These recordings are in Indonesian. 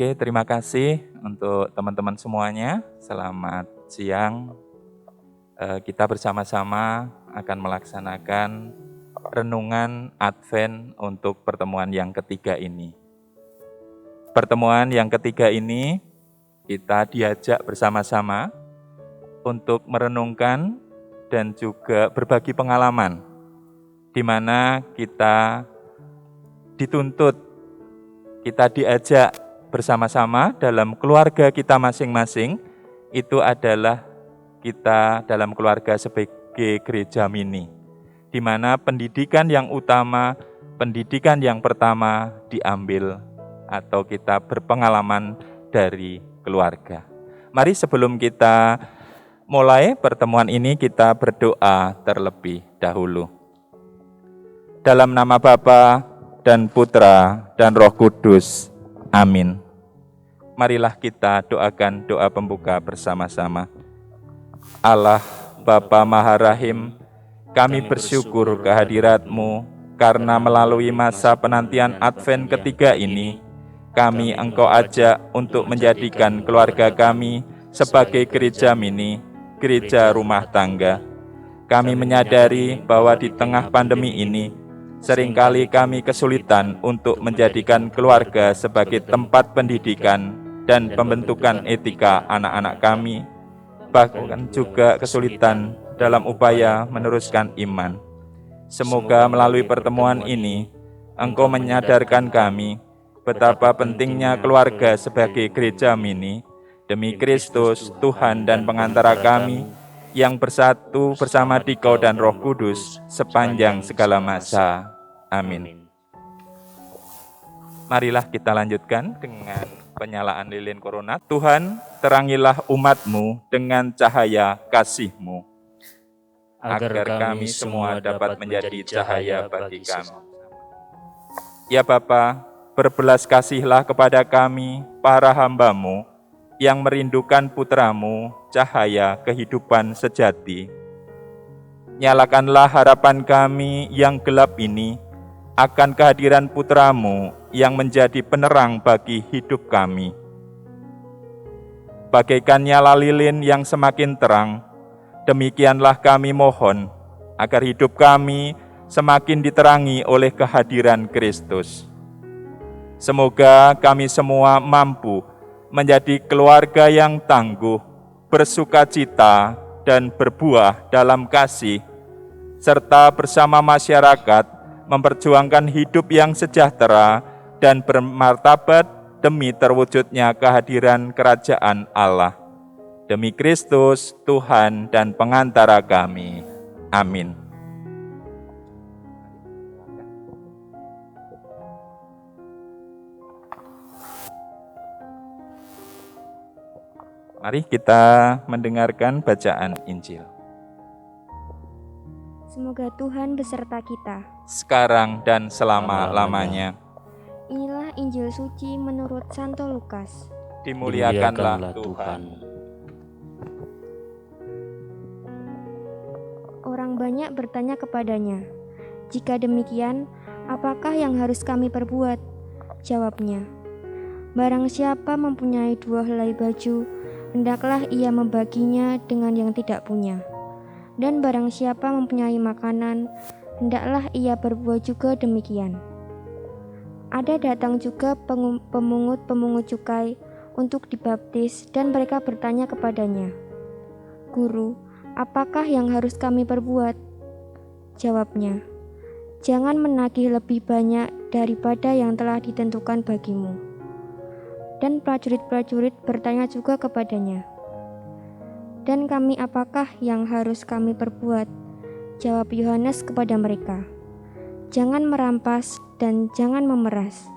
Oke, terima kasih untuk teman-teman semuanya. Selamat siang. Kita bersama-sama akan melaksanakan renungan Advent untuk pertemuan yang ketiga ini. Pertemuan yang ketiga ini kita diajak bersama-sama untuk merenungkan dan juga berbagi pengalaman, di mana kita dituntut, kita diajak bersama-sama dalam keluarga kita masing-masing. Itu adalah kita dalam keluarga sebagai gereja mini, di mana pendidikan yang utama, pendidikan yang pertama diambil atau kita berpengalaman dari keluarga. Mari sebelum kita mulai pertemuan ini, kita berdoa terlebih dahulu. Dalam nama Bapa dan Putra dan Roh Kudus. Amin. Marilah kita doakan doa pembuka bersama-sama. Allah Bapa Maha Rahim, kami bersyukur kehadirat-Mu karena melalui masa penantian Advent ketiga ini, kami Engkau ajak untuk menjadikan keluarga kami sebagai gereja mini, gereja rumah tangga. Kami menyadari bahwa di tengah pandemi ini, seringkali kami kesulitan untuk menjadikan keluarga sebagai tempat pendidikan dan pembentukan etika anak-anak kami, bahkan juga kesulitan dalam upaya meneruskan iman. Semoga melalui pertemuan ini, Engkau menyadarkan kami betapa pentingnya keluarga sebagai gereja mini, demi Kristus, Tuhan dan pengantara kami, yang bersatu bersama Dikau dan Roh Kudus sepanjang segala masa. Amin. Marilah kita lanjutkan dengan penyalaan lilin korona. Tuhan, terangilah umat-Mu dengan cahaya kasih-Mu, agar kami semua dapat menjadi cahaya bagi kami. Ya Bapa, berbelas kasihlah kepada kami, para hamba-Mu, yang merindukan Putra-Mu, cahaya kehidupan sejati. Nyalakanlah harapan kami yang gelap ini akan kehadiran Putra-Mu yang menjadi penerang bagi hidup kami. Bagaikan nyala lilin yang semakin terang, demikianlah kami mohon agar hidup kami semakin diterangi oleh kehadiran Kristus. Semoga kami semua mampu menjadi keluarga yang tangguh, bersukacita, dan berbuah dalam kasih, serta bersama masyarakat memperjuangkan hidup yang sejahtera dan bermartabat demi terwujudnya kehadiran kerajaan Allah. Demi Kristus, Tuhan dan pengantara kami. Amin. Mari kita mendengarkan bacaan Injil. Semoga Tuhan beserta kita, sekarang dan selama-lamanya. Inilah Injil suci menurut Santo Lukas. Dimuliakanlah Tuhan. Orang banyak bertanya kepadanya, "Jika demikian, apakah yang harus kami perbuat?" Jawabnya, "Barang siapa mempunyai 2 helai baju, hendaklah ia membaginya dengan yang tidak punya. Dan barang siapa mempunyai makanan, hendaklah ia berbuat juga demikian." Ada datang juga pemungut-pemungut cukai untuk dibaptis, dan mereka bertanya kepadanya, "Guru, apakah yang harus kami perbuat?" Jawabnya, "Jangan menagih lebih banyak daripada yang telah ditentukan bagimu." Dan prajurit-prajurit bertanya juga kepadanya, "Dan kami apakah yang harus kami perbuat?" Jawab Yohanes kepada mereka, "Jangan merampas dan jangan memeras,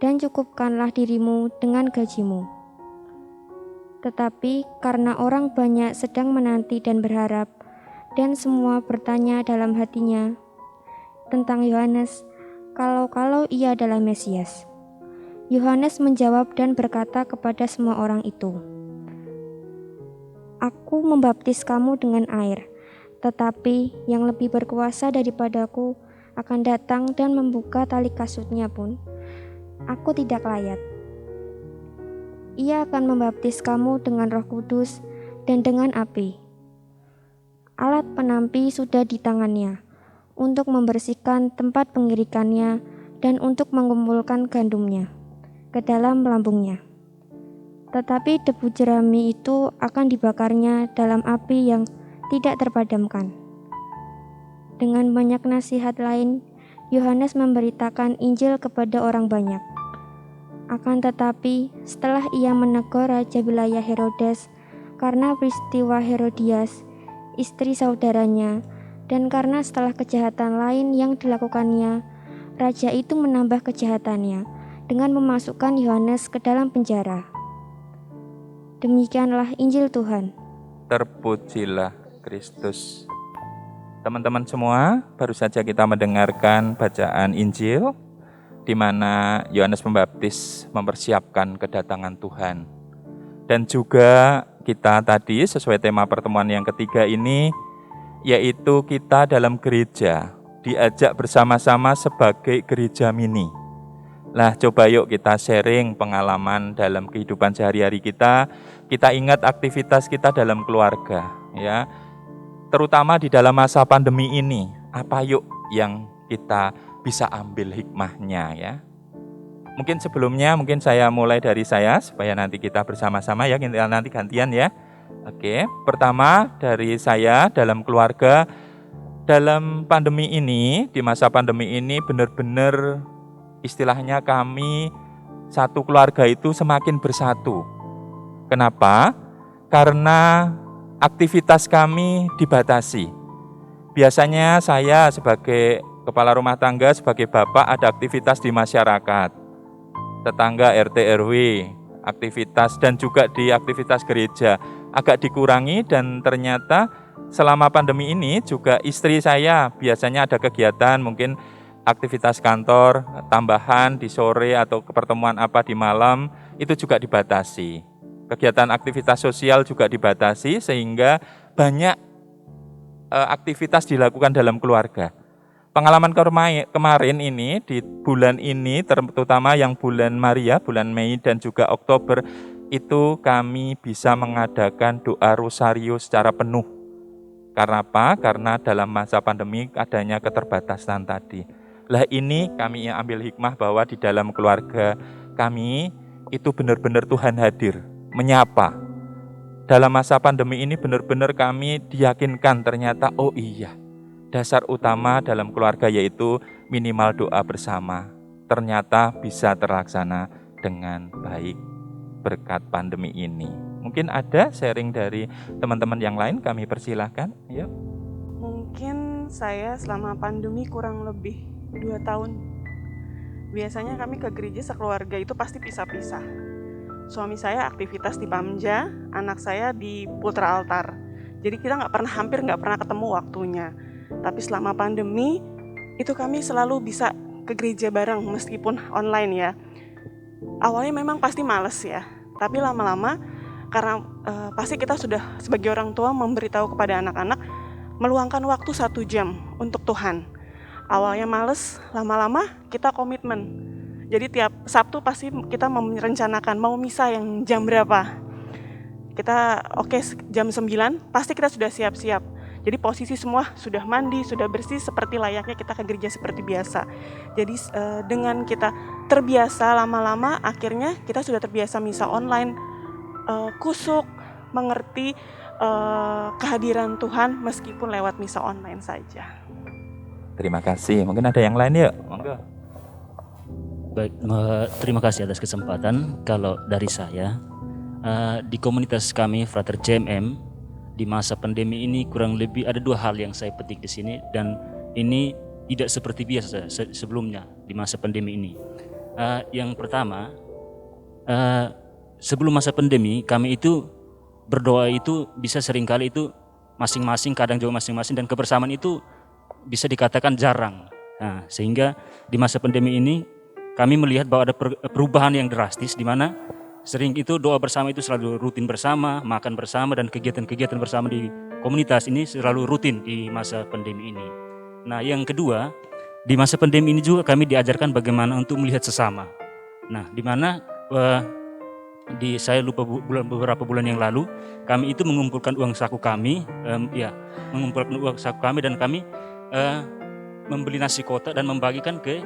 dan cukupkanlah dirimu dengan gajimu." Tetapi karena orang banyak sedang menanti dan berharap, dan semua bertanya dalam hatinya tentang Yohanes, kalau ia adalah Mesias. Yohanes menjawab dan berkata kepada semua orang itu, "Aku membaptis kamu dengan air, tetapi yang lebih berkuasa daripadaku akan datang dan membuka tali kasutnya pun aku tidak layak. Ia akan membaptis kamu dengan Roh Kudus dan dengan api. Alat penampi sudah di tangannya untuk membersihkan tempat pengirikannya dan untuk mengumpulkan gandumnya ke dalam lambungnya. Tetapi debu jerami itu akan dibakarnya dalam api yang tidak terpadamkan. Dengan banyak nasihat lain, Yohanes memberitakan Injil kepada orang banyak. Akan tetapi, setelah ia menegur Raja wilayah Herodes karena peristiwa Herodias, istri saudaranya, dan karena setelah kejahatan lain yang dilakukannya, raja itu menambah kejahatannya dengan memasukkan Yohanes ke dalam penjara. Demikianlah Injil Tuhan. Terpujilah Kristus. Teman-teman semua, baru saja kita mendengarkan bacaan Injil di mana Yohanes Pembaptis mempersiapkan kedatangan Tuhan. Dan juga kita tadi sesuai tema pertemuan yang ketiga ini, yaitu kita dalam gereja diajak bersama-sama sebagai gereja mini. Lah coba yuk kita sharing pengalaman dalam kehidupan sehari-hari kita. Kita ingat aktivitas kita dalam keluarga, ya. Terutama di dalam masa pandemi ini, apa yuk yang kita bisa ambil hikmahnya, ya. Mungkin sebelumnya, saya mulai dari saya supaya nanti kita bersama-sama ya, kita nanti gantian ya. Oke, pertama dari saya dalam keluarga, dalam pandemi ini, di masa pandemi ini benar-benar istilahnya kami satu keluarga itu semakin bersatu. Kenapa? Karena aktivitas kami dibatasi. Biasanya saya sebagai kepala rumah tangga, sebagai bapak ada aktivitas di masyarakat. Tetangga RT RW, aktivitas dan juga di aktivitas gereja agak dikurangi, dan ternyata selama pandemi ini juga istri saya biasanya ada kegiatan mungkin aktivitas kantor tambahan di sore atau pertemuan apa di malam itu juga dibatasi. Kegiatan aktivitas sosial juga dibatasi sehingga banyak aktivitas dilakukan dalam keluarga. Pengalaman kemarin ini, di bulan ini, terutama yang bulan Maria, bulan Mei dan juga Oktober, itu kami bisa mengadakan doa rosario secara penuh. Karena apa? Karena dalam masa pandemi adanya keterbatasan tadi. Lah ini kami ambil hikmah bahwa di dalam keluarga kami itu benar-benar Tuhan hadir, menyapa. Dalam masa pandemi ini benar-benar kami diyakinkan ternyata, oh iya, dasar utama dalam keluarga yaitu minimal doa bersama. Ternyata bisa terlaksana dengan baik berkat pandemi ini. Mungkin ada sharing dari teman-teman yang lain, kami persilahkan. Yuk. Mungkin saya selama pandemi kurang lebih 2 tahun. Biasanya kami ke gereja sekeluarga itu pasti pisah-pisah. Suami saya aktivitas di Pamja, anak saya di Putra Altar. Jadi kita hampir nggak pernah ketemu waktunya. Tapi selama pandemi itu kami selalu bisa ke gereja bareng meskipun online ya. Awalnya memang pasti males ya, tapi lama-lama karena pasti kita sudah sebagai orang tua memberitahu kepada anak-anak meluangkan waktu 1 jam untuk Tuhan. Awalnya males, lama-lama kita komitmen. Jadi tiap Sabtu pasti kita merencanakan mau misa yang jam berapa. Kita jam 9 pasti kita sudah siap-siap. Jadi posisi semua sudah mandi, sudah bersih seperti layaknya kita ke gereja seperti biasa. Jadi dengan kita terbiasa lama-lama akhirnya kita sudah terbiasa misa online, kusuk, mengerti kehadiran Tuhan meskipun lewat misa online saja. Terima kasih. Mungkin ada yang lain yuk. Monggo. Baik, terima kasih atas kesempatan. Kalau dari saya, di komunitas kami Frater JMM, di masa pandemi ini kurang lebih ada 2 hal yang saya petik di sini, dan ini tidak seperti biasa sebelumnya di masa pandemi ini. Yang pertama, sebelum masa pandemi kami itu berdoa itu bisa seringkali itu masing-masing, kadang juga masing-masing, dan kebersamaan itu bisa dikatakan jarang. Nah, sehingga di masa pandemi ini kami melihat bahwa ada perubahan yang drastis, di mana sering itu doa bersama itu selalu rutin bersama, makan bersama, dan kegiatan-kegiatan bersama di komunitas ini selalu rutin di masa pandemi ini. Nah, yang kedua, di masa pandemi ini juga kami diajarkan bagaimana untuk melihat sesama. Nah, di mana saya lupa beberapa bulan yang lalu, kami itu mengumpulkan uang saku kami, mengumpulkan uang saku kami dan kami membeli nasi kotak dan membagikan ke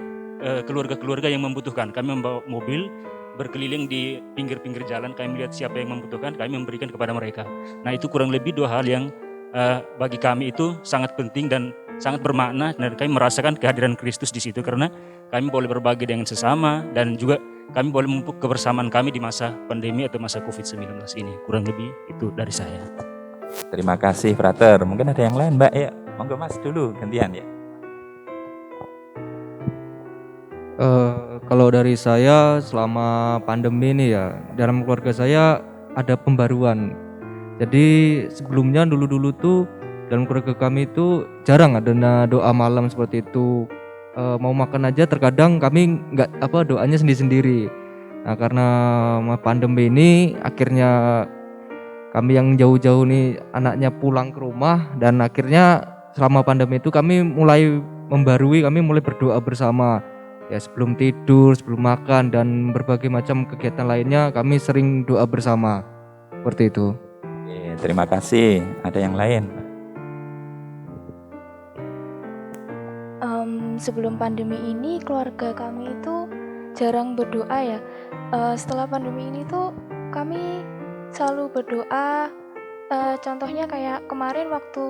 keluarga-keluarga yang membutuhkan. Kami membawa mobil berkeliling di pinggir-pinggir jalan, kami melihat siapa yang membutuhkan, kami memberikan kepada mereka. Nah, itu kurang lebih 2 hal yang bagi kami itu sangat penting dan sangat bermakna, dan kami merasakan kehadiran Kristus di situ karena kami boleh berbagi dengan sesama dan juga kami boleh memupuk kebersamaan kami di masa pandemi atau masa COVID-19 ini. Kurang lebih itu dari saya. Terima kasih, Frater. Mungkin ada yang lain, Mbak. Ya, monggo Mas dulu, gantian ya. Kalau dari saya selama pandemi ini ya, dalam keluarga saya ada pembaruan. Jadi sebelumnya dulu tuh dalam keluarga kami itu jarang ada doa malam seperti itu. Mau makan aja terkadang kami doanya sendiri-sendiri. Nah, karena pandemi ini akhirnya kami yang jauh-jauh nih anaknya pulang ke rumah, dan akhirnya selama pandemi itu kami mulai berdoa bersama. Ya, sebelum tidur, sebelum makan, dan berbagai macam kegiatan lainnya kami sering doa bersama. Seperti itu. Oke, terima kasih. Ada yang lain? Sebelum pandemi ini keluarga kami itu jarang berdoa ya. Setelah pandemi ini tuh kami selalu berdoa. Contohnya kayak kemarin waktu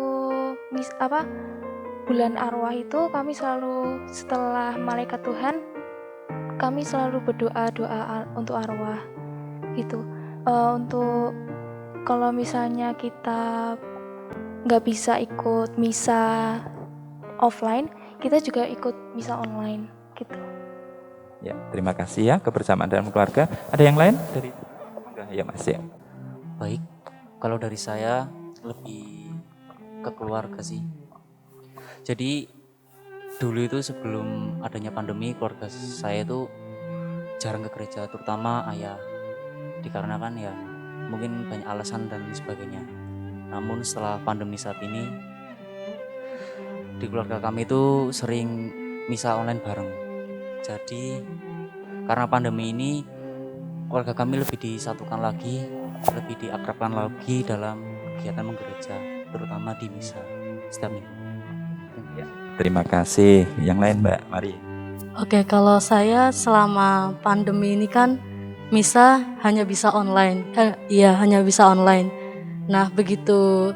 bulan arwah itu kami selalu setelah malaikat Tuhan kami selalu berdoa untuk arwah gitu. Untuk kalau misalnya kita nggak bisa ikut misa offline, kita juga ikut misa online gitu. Ya, terima kasih ya kebersamaan dalam keluarga. Ada yang lain dari ya Mas ya? Baik, kalau dari saya lebih ke keluarga sih. Jadi dulu itu sebelum adanya pandemi, keluarga saya itu jarang ke gereja, terutama ayah, dikarenakan ya mungkin banyak alasan dan sebagainya. Namun setelah pandemi saat ini, di keluarga kami itu sering misa online bareng. Jadi karena pandemi ini, keluarga kami lebih disatukan lagi, lebih diakrabkan lagi dalam kegiatan menggereja, terutama di misa setiap minggu. Ya, terima kasih. Yang lain Mbak, mari. Oke, kalau saya selama pandemi ini kan misa hanya bisa online. Hanya bisa online. Nah, begitu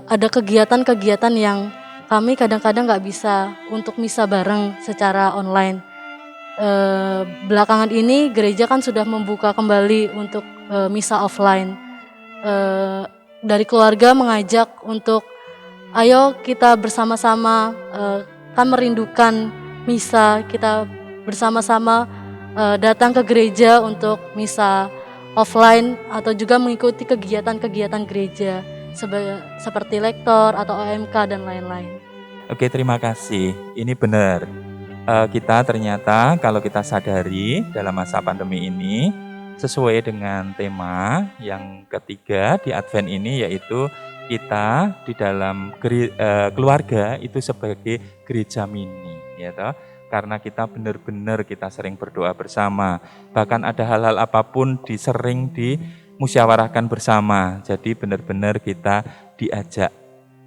ada kegiatan-kegiatan yang kami kadang-kadang nggak bisa untuk misa bareng secara online. Belakangan ini gereja kan sudah membuka kembali untuk misa offline. Dari keluarga mengajak untuk ayo kita bersama-sama, kan merindukan misa, kita bersama-sama datang ke gereja untuk misa offline atau juga mengikuti kegiatan-kegiatan gereja seperti lektor atau OMK dan lain-lain. Oke, terima kasih. Ini benar. Kita ternyata kalau kita sadari dalam masa pandemi ini sesuai dengan tema yang ketiga di Advent ini, yaitu kita di dalam keluarga itu sebagai gereja mini, ya toh. Karena kita benar-benar kita sering berdoa bersama, bahkan ada hal-hal apapun sering dimusyawarahkan bersama. Jadi benar-benar kita diajak,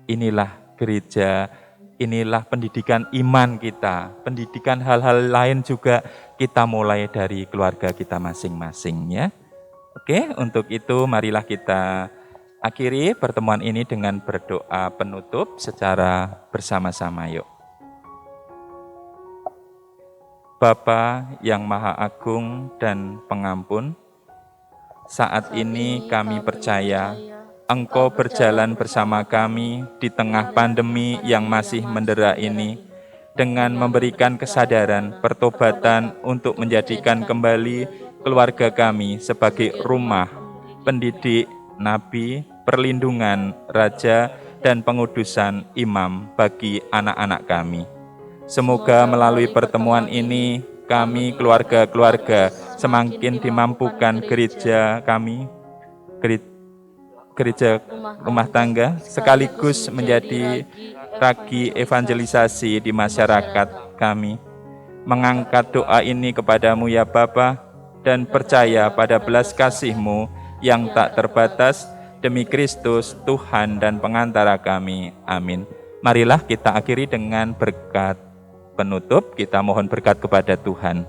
inilah gereja, inilah pendidikan iman kita, pendidikan hal-hal lain juga kita mulai dari keluarga kita masing-masing ya. Oke, untuk itu marilah kita akhiri pertemuan ini dengan berdoa penutup secara bersama-sama yuk. Bapa yang Maha Agung dan Pengampun, saat ini kami percaya Engkau berjalan bersama kami di tengah pandemi yang masih mendera ini dengan memberikan kesadaran pertobatan untuk menjadikan kembali keluarga kami sebagai rumah, pendidik, nabi, perlindungan, raja, dan pengudusan imam bagi anak-anak kami. Semoga melalui pertemuan ini, kami keluarga-keluarga semakin dimampukan gereja kami, gereja rumah tangga, sekaligus menjadi ragi evangelisasi di masyarakat kami. Mengangkat doa ini kepadamu ya Bapa, dan percaya pada belas kasih-Mu yang tak terbatas demi Kristus, Tuhan dan pengantara kami. Amin. Marilah kita akhiri dengan berkat penutup. Kita mohon berkat kepada Tuhan.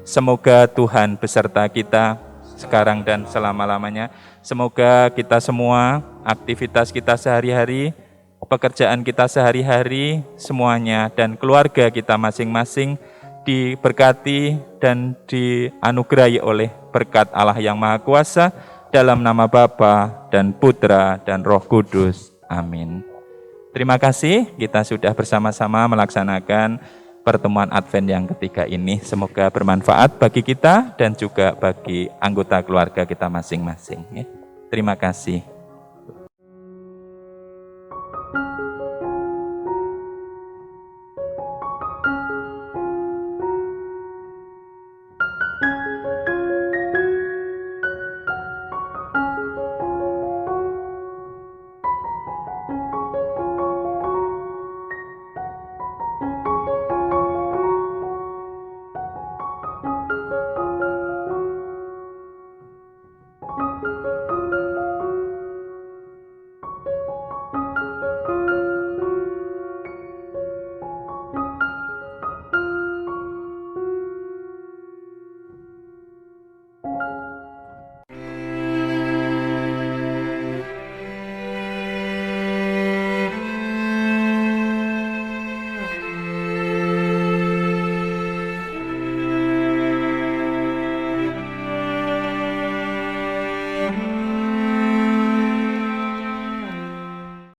Semoga Tuhan beserta kita sekarang dan selama-lamanya. Semoga kita semua, aktivitas kita sehari-hari, pekerjaan kita sehari-hari, semuanya dan keluarga kita masing-masing diberkati dan dianugerahi oleh berkat Allah yang Maha Kuasa dalam nama Bapa dan Putra dan Roh Kudus. Amin. Terima kasih, kita sudah bersama-sama melaksanakan pertemuan Advent yang ketiga ini. Semoga bermanfaat bagi kita dan juga bagi anggota keluarga kita masing-masing. Terima kasih.